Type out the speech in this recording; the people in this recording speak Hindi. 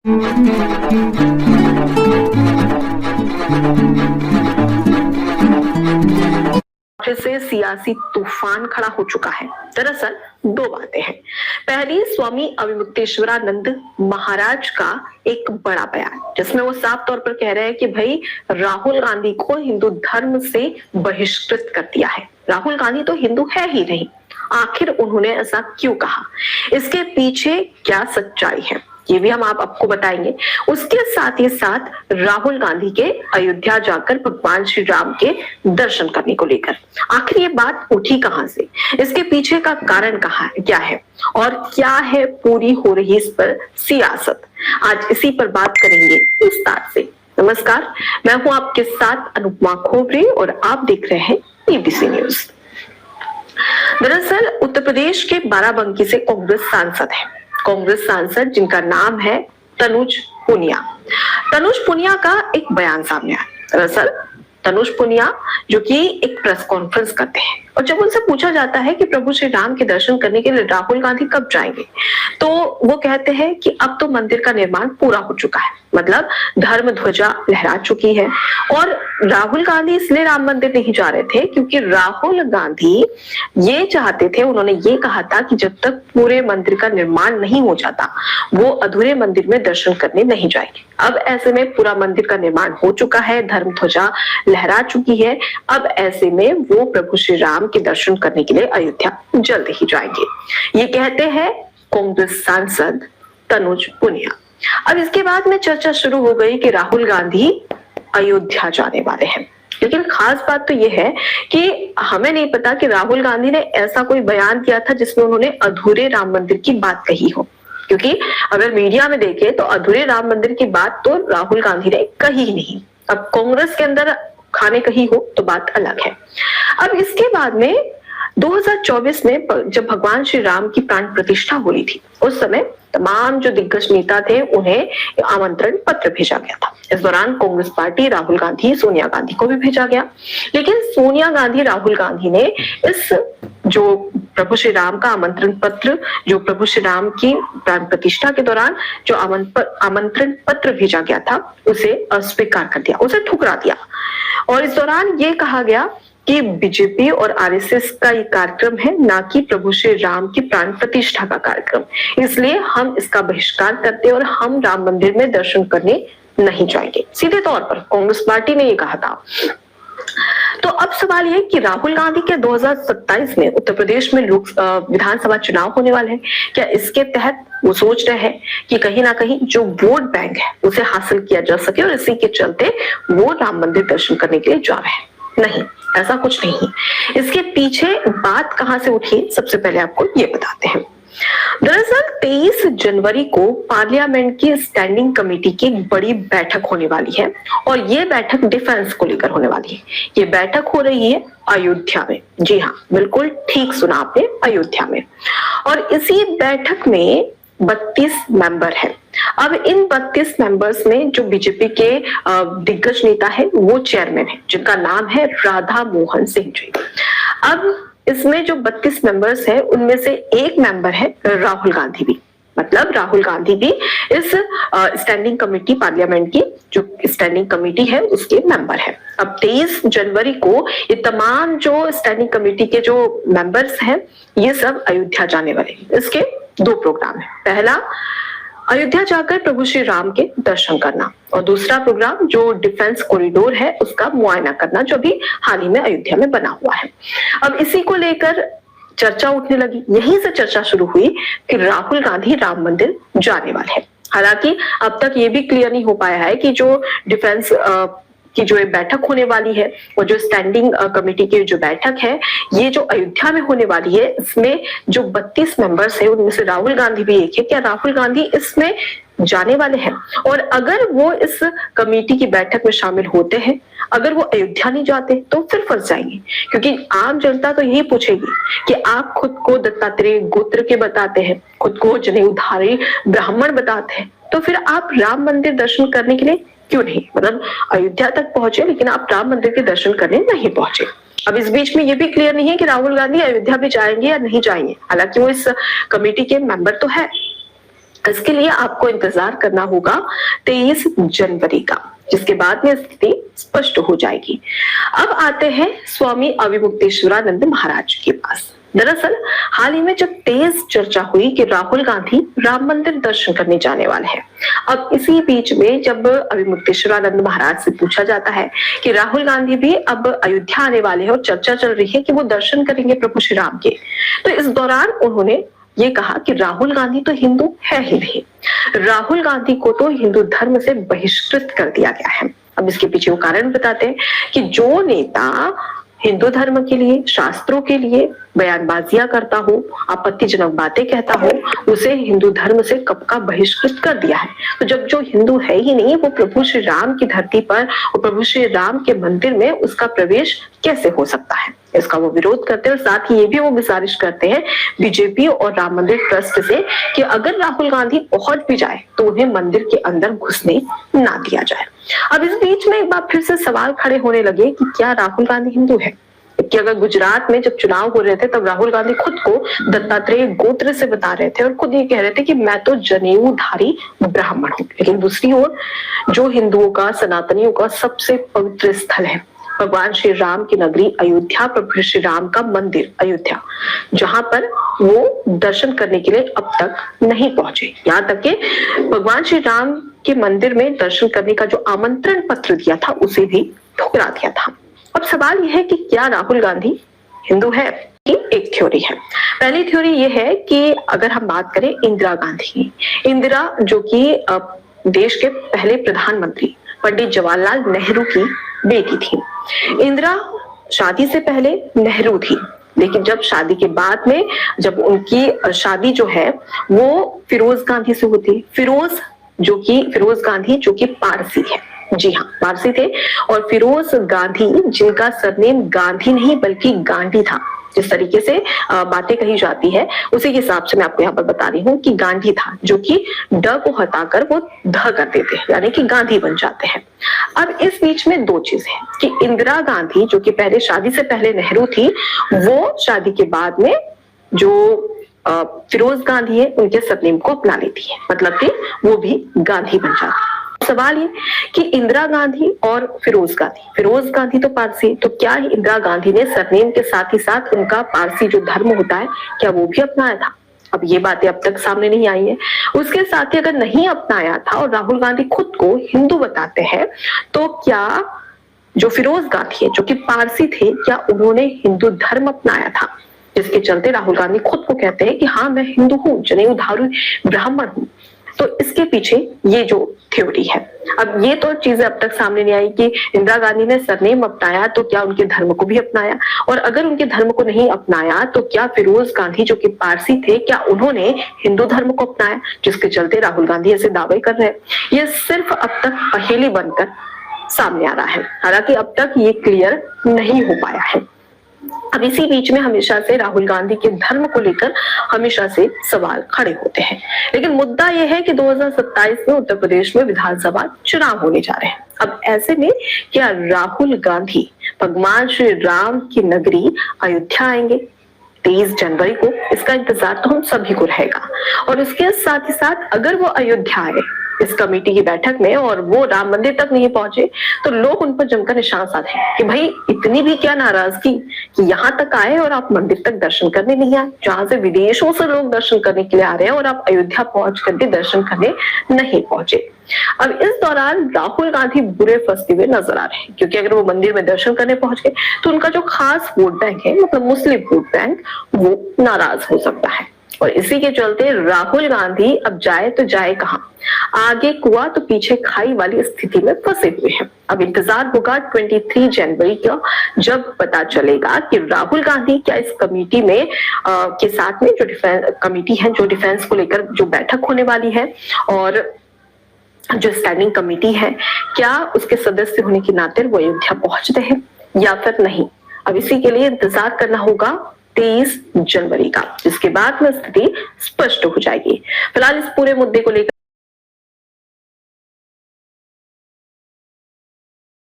से सियासी तूफान खड़ा हो चुका है। दरअसल दो बातें हैं। पहली, स्वामी अविमुक्तेश्वरानंद महाराज का एक बड़ा बयान, जिसमें वो साफ तौर पर कह रहे हैं कि भाई राहुल गांधी को हिंदू धर्म से बहिष्कृत कर दिया है। राहुल गांधी तो हिंदू है ही नहीं, आखिर उन्होंने ऐसा क्यों कहा, इसके पीछे क्या सच्चाई है, ये भी हम आपको बताएंगे। उसके साथ ही साथ राहुल गांधी के अयोध्या जाकर भगवान श्री राम के दर्शन करने को लेकर आखिर ये बात उठी कहां से, इसके पीछे का कारण क्या है और क्या है पूरी हो रही इस पर सियासत, आज इसी पर बात करेंगे विस्तार से। नमस्कार, मैं हूं आपके साथ अनुपमा खोबरे और आप देख रहे हैं एबीसी न्यूज। दरअसल उत्तर प्रदेश के बाराबंकी से कांग्रेस सांसद जिनका नाम है तनुज पुनिया। तनुज पुनिया का एक बयान सामने आया। दरअसल तनुज पुनिया जो कि एक प्रेस कॉन्फ्रेंस करते हैं और जब उनसे पूछा जाता है कि प्रभु श्री राम के दर्शन करने के लिए राहुल गांधी कब जाएंगे, तो वो कहते हैं कि अब तो मंदिर का निर्माण पूरा हो चुका है, मतलब धर्म ध्वजा लहरा चुकी है। और राहुल गांधी इसलिए राम मंदिर नहीं जा रहे थे क्योंकि राहुल गांधी ये चाहते थे, उन्होंने ये कहा था कि जब तक पूरे मंदिर का निर्माण नहीं हो जाता वो अधूरे मंदिर में दर्शन करने नहीं जाएंगे। अब ऐसे में पूरा मंदिर का निर्माण हो चुका है, धर्म ध्वजा लहरा चुकी है, अब ऐसे में वो प्रभु श्री राम के दर्शन करने के लिए अयोध्या जल्द ही जाएंगे, ये कहते हैं कांग्रेस सांसद तनुज पुनिया। अब इसके बाद में चर्चा शुरू हो गई कि राहुल गांधी अयोध्या जाने वाले हैं, लेकिन खास बात तो यह है कि हमें नहीं पता कि राहुल गांधी ने ऐसा कोई बयान किया था जिसमें उन्होंने अधूरे राम मंदिर की बात कही हो, क्योंकि अगर मीडिया में देखें तो अधूरे राम मंदिर की बात तो राहुल गांधी ने कही नहीं। अब कांग्रेस के अंदर खाने कही हो तो बात अलग है। अब इसके बाद में 2024 में जब भगवान श्री राम की प्राण प्रतिष्ठा हो रही थी, उस समय तमाम जो दिग्गज नेता थे उन्हें आमंत्रण पत्र भेजा गया था। इस दौरान कांग्रेस पार्टी, राहुल गांधी, सोनिया गांधी को भी भेजा गया, लेकिन सोनिया गांधी, राहुल गांधी ने इस जो प्रभु श्री राम का आमंत्रण पत्र, जो प्रभु श्री राम की प्राण प्रतिष्ठा के दौरान जो आमंत्रण पत्र भेजा गया था, उसे अस्वीकार कर दिया, उसे ठुकरा दिया। और इस दौरान ये कहा गया कि बीजेपी और आरएसएस का ये कार्यक्रम है, ना कि प्रभु श्री राम की प्राण प्रतिष्ठा का कार्यक्रम, इसलिए हम इसका बहिष्कार करते हैं और हम राम मंदिर में दर्शन करने नहीं जाएंगे। सीधे तौर पर कांग्रेस पार्टी ने ये कहा था। तो अब सवाल यह कि राहुल गांधी के 2027 में उत्तर प्रदेश में विधानसभा चुनाव होने वाले हैं, क्या इसके तहत वो सोच रहे हैं कि कहीं ना कहीं जो वोट बैंक है उसे हासिल किया जा सके और इसी के चलते वो राम मंदिर दर्शन करने के लिए जा रहे हैं? नहीं, ऐसा कुछ नहीं। इसके पीछे बात कहां से उठी, सबसे पहले आपको ये बताते हैं। दरअसल 23 जनवरी को पार्लियामेंट की स्टैंडिंग कमेटी की एक बड़ी बैठक होने वाली है और ये बैठक डिफेंस को लेकर होने वाली है। ये बैठक हो रही है अयोध्या में। जी हाँ, बिल्कुल ठीक सुना आपने, अयोध्या में। और इसी बैठक में 32 मेंबर है। अब इन 32 मेंबर्स में जो बीजेपी के दिग्गज नेता है वो चेयरमैन है, जिनका नाम है राधा मोहन सिंह जी। अब इसमें जो 32 मेंबर्स है उनमें से एक मेंबर है राहुल गांधी भी, मतलब राहुल गांधी भी इस स्टैंडिंग कमेटी, पार्लियामेंट की जो स्टैंडिंग कमेटी है उसके मेंबर है। अब 23 जनवरी को ये तमाम जो स्टैंडिंग कमेटी के जो मेंबर्स हैं ये सब अयोध्या जाने वाले हैं। इसके दो प्रोग्राम है, पहला अयोध्या जाकर प्रभु श्री राम के दर्शन करना और दूसरा प्रोग्राम जो डिफेंस कॉरिडोर है उसका मुआयना करना, जो भी हाल ही में अयोध्या में बना हुआ है। अब इसी को लेकर चर्चा उठने लगी, यहीं से चर्चा शुरू हुई कि राहुल गांधी राम मंदिर जाने वाले हैं। हालांकि अब तक ये भी क्लियर नहीं हो पाया है कि जो डिफेंस की जो बैठक होने वाली है और जो स्टैंडिंग कमेटी की जो बैठक है ये जो अयोध्या में होने वाली है, इसमें जो 32 मेंबर्स है उनमें से राहुल गांधी भी एक है। क्या राहुल गांधी इसमें जाने वाले हैं? और अगर वो इस कमेटी की बैठक में शामिल होते हैं, अगर वो अयोध्या नहीं जाते तो फिर फंस जाएंगे, क्योंकि आम जनता तो यही पूछेगी कि आप खुद को दत्तात्रेय गोत्र के बताते हैं, खुद को जनेऊधारी ब्राह्मण बताते हैं, तो फिर आप राम मंदिर दर्शन करने के लिए क्यों नहीं, मतलब अयोध्या तक पहुंचे लेकिन आप राम मंदिर के दर्शन करने नहीं पहुंचे। अब इस बीच में ये भी क्लियर नहीं है कि राहुल गांधी अयोध्या भी जाएंगे या नहीं जाएंगे, हालांकि वो इस कमेटी के मेंबर तो है। इसके लिए आपको इंतजार करना होगा 23 जनवरी का, जिसके बाद में स्थिति स्पष्ट हो जाएगी। अब आते हैं स्वामी अविमुक्तेश्वरानंद महाराज के पास। दरअसल हाल ही में जब तेज चर्चा हुई कि राहुल गांधी राम मंदिर दर्शन करने जाने वाले हैं, अब इसी बीच में जब अविमुक्तेश्वरानंद महाराज से पूछा जाता है कि राहुल गांधी भी अब अयोध्या आने वाले हैं और चर्चा चल रही है कि वो दर्शन करेंगे प्रभु श्री राम के, तो इस दौरान उन्होंने ये कहा कि राहुल गांधी तो हिंदू है ही नहीं, राहुल गांधी को तो हिंदू धर्म से बहिष्कृत कर दिया गया है। अब इसके पीछे वो कारण बताते हैं कि जो नेता हिंदू धर्म के लिए, शास्त्रों के लिए बयानबाजियां करता हो, आपत्तिजनक बातें कहता हो, उसे हिंदू धर्म से कब का बहिष्कृत कर दिया है। तो जब जो हिंदू है ही नहीं, वो प्रभु श्री राम की धरती पर और प्रभु श्री राम के मंदिर में उसका प्रवेश कैसे हो सकता है, इसका वो विरोध करते हैं। और साथ ही ये भी वो गुजारिश करते हैं बीजेपी और राम मंदिर ट्रस्ट से कि अगर राहुल गांधी पहुंच भी जाए तो उन्हें मंदिर के अंदर घुसने ना दिया जाए। अब इस बीच में एक बार फिर से सवाल खड़े होने लगे कि क्या राहुल गांधी हिंदू है? कि अगर गुजरात में जब चुनाव हो रहे थे तब राहुल गांधी खुद को दत्तात्रेय गोत्र से बता रहे थे और खुद ये कह रहे थे कि मैं तो जनेऊधारी ब्राह्मण हूं। लेकिन दूसरी ओर जो हिंदुओं का, सनातनियों का सबसे पवित्र स्थल है, भगवान श्री राम की नगरी अयोध्या, प्रभु श्री राम का मंदिर अयोध्या, जहां पर वो दर्शन करने के लिए अब तक नहीं पहुंचे। यहाँ तक कि भगवान श्री राम के मंदिर में दर्शन करने का जो आमंत्रण पत्र दिया था उसे भी ठुकरा दिया था। अब सवाल यह है कि क्या राहुल गांधी हिंदू है? एक थ्योरी है। पहली थ्योरी ये है कि अगर हम बात करें इंदिरा गांधी, इंदिरा जो कि देश के पहले प्रधानमंत्री पंडित जवाहरलाल नेहरू की बेटी थी। इंदिरा शादी से पहले नेहरू थी, लेकिन जब शादी के बाद में जब उनकी शादी जो है वो फिरोज गांधी से होती, फिरोज गांधी जो कि पारसी है, जी हाँ पारसी थे, और फिरोज गांधी जिनका सरनेम गांधी नहीं बल्कि गांधी था, जिस तरीके से बातें कही जाती है उसी के हिसाब से मैं आपको यहाँ पर बता रही हूँ कि गांधी था, जो कि ड को हटाकर वो ध कर देते हैं, यानी कि गांधी बन जाते हैं। अब इस बीच में दो चीजें हैं कि इंदिरा गांधी जो कि पहले शादी से पहले नेहरू थी, वो शादी के बाद में जो फिरोज गांधी है उनके सरनेम को अपना लेती है, मतलब कि वो भी गांधी बन जाती है। सवाल ये कि इंदिरा गांधी और फिरोज गांधी तो पारसी, तो क्या इंदिरा गांधी ने सरनेम के साथ ही साथ उनका पारसी जो धर्म होता है क्या वो भी अपनाया था? अब ये बातें अब तक सामने नहीं आई है। उसके साथ ही अगर नहीं अपनाया था और राहुल गांधी खुद को हिंदू बताते हैं, तो क्या जो फिरोज गांधी है जो कि पारसी थे, क्या उन्होंने हिंदू धर्म अपनाया था? जिसके चलते राहुल गांधी खुद को कहते हैं कि हाँ मैं हिंदू हूँ, जनेऊधारी ब्राह्मण हूँ। तो इसके पीछे ये जो थ्योरी है। अब ये तो चीजें अब तक सामने नहीं आई कि इंदिरा गांधी ने सरनेम अपनाया तो क्या उनके धर्म को भी अपनाया, और अगर उनके धर्म को नहीं अपनाया तो क्या फिरोज गांधी जो कि पारसी थे क्या उन्होंने हिंदू धर्म को अपनाया, जिसके चलते राहुल गांधी ऐसे दावे कर रहे हैं। ये सिर्फ अब तक पहेली बनकर सामने आ रहा है, हालांकि अब तक ये क्लियर नहीं हो पाया है। अब इसी बीच में हमेशा से राहुल गांधी के धर्म को लेकर हमेशा से सवाल खड़े होते हैं, लेकिन मुद्दा यह है कि 2027 में उत्तर प्रदेश में विधानसभा चुनाव होने जा रहे हैं। अब ऐसे में क्या राहुल गांधी भगवान श्री राम की नगरी अयोध्या आएंगे 23 जनवरी को? इसका इंतजार तो हम सभी को रहेगा। और उसके साथ ही साथ अगर वो अयोध्या आए इस कमेटी की बैठक में और वो राम मंदिर तक नहीं पहुंचे, तो लोग उन पर जमकर निशान साधे कि भाई इतनी भी क्या नाराजगी कि यहाँ तक आए और आप मंदिर तक दर्शन करने नहीं आए, जहां से विदेशों से लोग दर्शन करने के लिए आ रहे हैं और आप अयोध्या पहुंच करके दर्शन करने नहीं पहुंचे। अब इस दौरान राहुल गांधी बुरे फंसते हुए नजर आ रहे हैं, क्योंकि अगर वो मंदिर में दर्शन करने पहुंच गए तो उनका जो खास वोट बैंक है, मतलब मुस्लिम वोट बैंक, वो नाराज हो सकता है। और इसी के चलते राहुल गांधी अब जाए तो जाए कहां, आगे कुआं तो पीछे खाई वाली स्थिति में फंसे हुए हैं। अब इंतजार होगा 23 जनवरी का, जब पता चलेगा कि राहुल गांधी क्या इस कमेटी में के साथ में जो डिफेंस कमेटी है, जो डिफेंस को लेकर जो बैठक होने वाली है और जो स्टैंडिंग कमेटी है, क्या उसके सदस्य होने के नाते वो अयोध्या पहुंचते हैं या फिर नहीं। अब इसी के लिए इंतजार करना होगा 23 जनवरी का, जिसके बाद में स्थिति स्पष्ट हो जाएगी। फिलहाल इस पूरे मुद्दे को लेकर